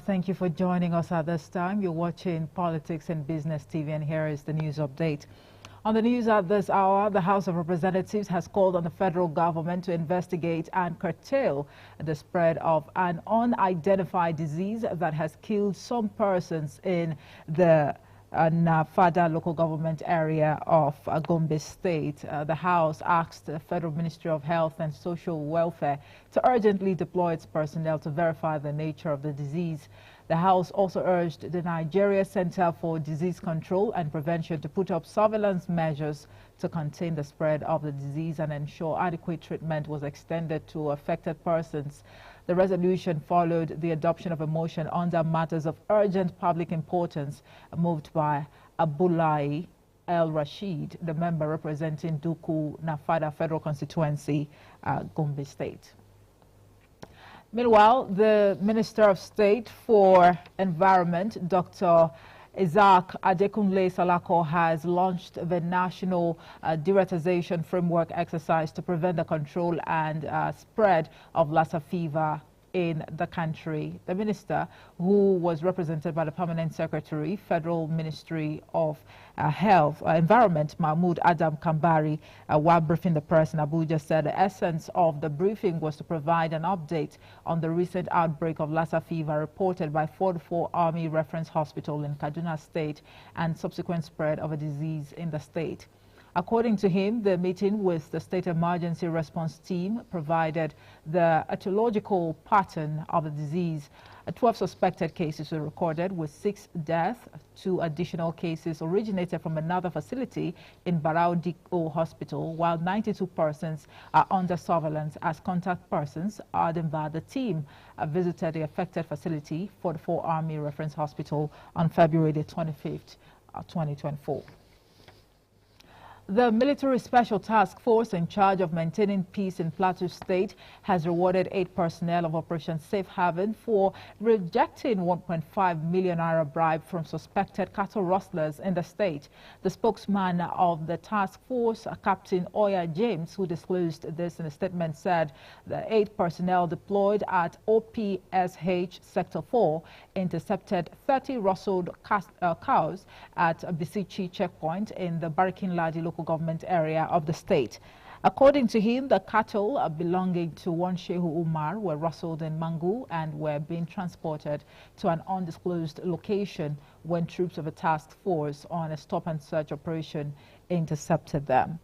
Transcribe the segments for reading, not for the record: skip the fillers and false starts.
Thank you for joining us at this time. You're watching Politics and Business TV, and here is the news update. On the news at this hour, the House of Representatives has called on the federal government to investigate and curtail the spread of an unidentified disease that has killed some persons in the Nafada local government area of Gombe State. The House asked the Federal Ministry of Health and Social Welfare to urgently deploy its personnel to verify the nature of the disease. The House also urged the Nigeria Center for Disease Control and Prevention to put up surveillance measures to contain the spread of the disease and ensure adequate treatment was extended to affected persons. The resolution followed the adoption of a motion under matters of urgent public importance moved by Abdullahi El Rashid, the member representing Duku Nafada Federal Constituency, Gombe State. Meanwhile, the Minister of State for Environment, Dr. Isaac Adekunle Salako, has launched the National Deratization Framework exercise to prevent the control and spread of Lassa fever in the country. The minister, who was represented by the Permanent Secretary, Federal Ministry of Environment, Mahmoud Adam Kambari, while briefing the press in Abuja, said the essence of the briefing was to provide an update on the recent outbreak of Lassa fever reported by 44 Army Reference Hospital in Kaduna State and subsequent spread of a disease in the state. According to him, the meeting with the State Emergency Response Team provided the etiological pattern of the disease. 12 suspected cases were recorded, with 6 deaths. 2 additional cases originated from another facility in Barau Dikko Hospital, while 92 persons are under surveillance as contact persons. Ademba, the team visited the affected facility, 44 Army Reference Hospital, on February the 25th, 2024. The Military Special Task Force in charge of maintaining peace in Plateau State has rewarded 8 personnel of Operation Safe Haven for rejecting 1.5 million naira bribe from suspected cattle rustlers in the state. The spokesman of the task force, Captain Oya James, who disclosed this in a statement, said the 8 personnel deployed at OPSH Sector 4 intercepted 30 rustled cows at Bisichi checkpoint in the Barikin Ladi local government area of the state. According to him, the cattle belonging to one Shehu Umar were rustled in Mangu and were being transported to an undisclosed location when troops of a task force on a stop-and-search operation intercepted them.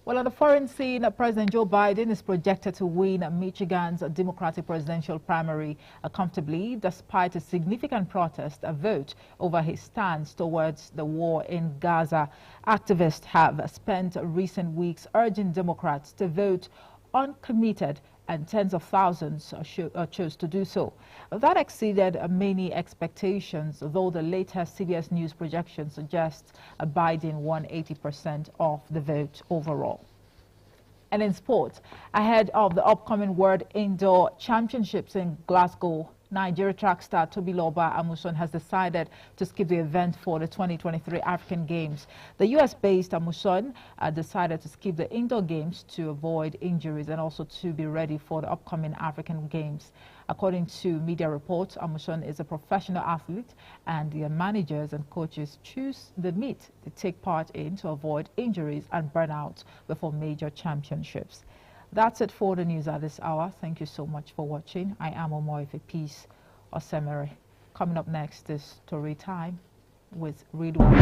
Well, on the foreign scene, President Joe Biden is projected to win Michigan's Democratic presidential primary comfortably, despite a significant protest vote over his stance towards the war in Gaza. Activists have spent recent weeks urging Democrats to vote uncommitted, and tens of thousands chose to do so. That exceeded many expectations, though the latest CBS News projection suggests Biden won 80% of the vote overall. And in sports, ahead of the upcoming World Indoor Championships in Glasgow, Nigeria track star Tobiloba Amusan has decided to skip the event for the 2023 African Games. The US-based Amusan decided to skip the indoor games to avoid injuries and also to be ready for the upcoming African Games. According to media reports, Amusan is a professional athlete and their managers and coaches choose the meet to take part in to avoid injuries and burnout before major championships. That's it for the news at this hour. Thank you so much for watching. I am Omoife Peace Osemere. Coming up next is Story Time with Ridwan.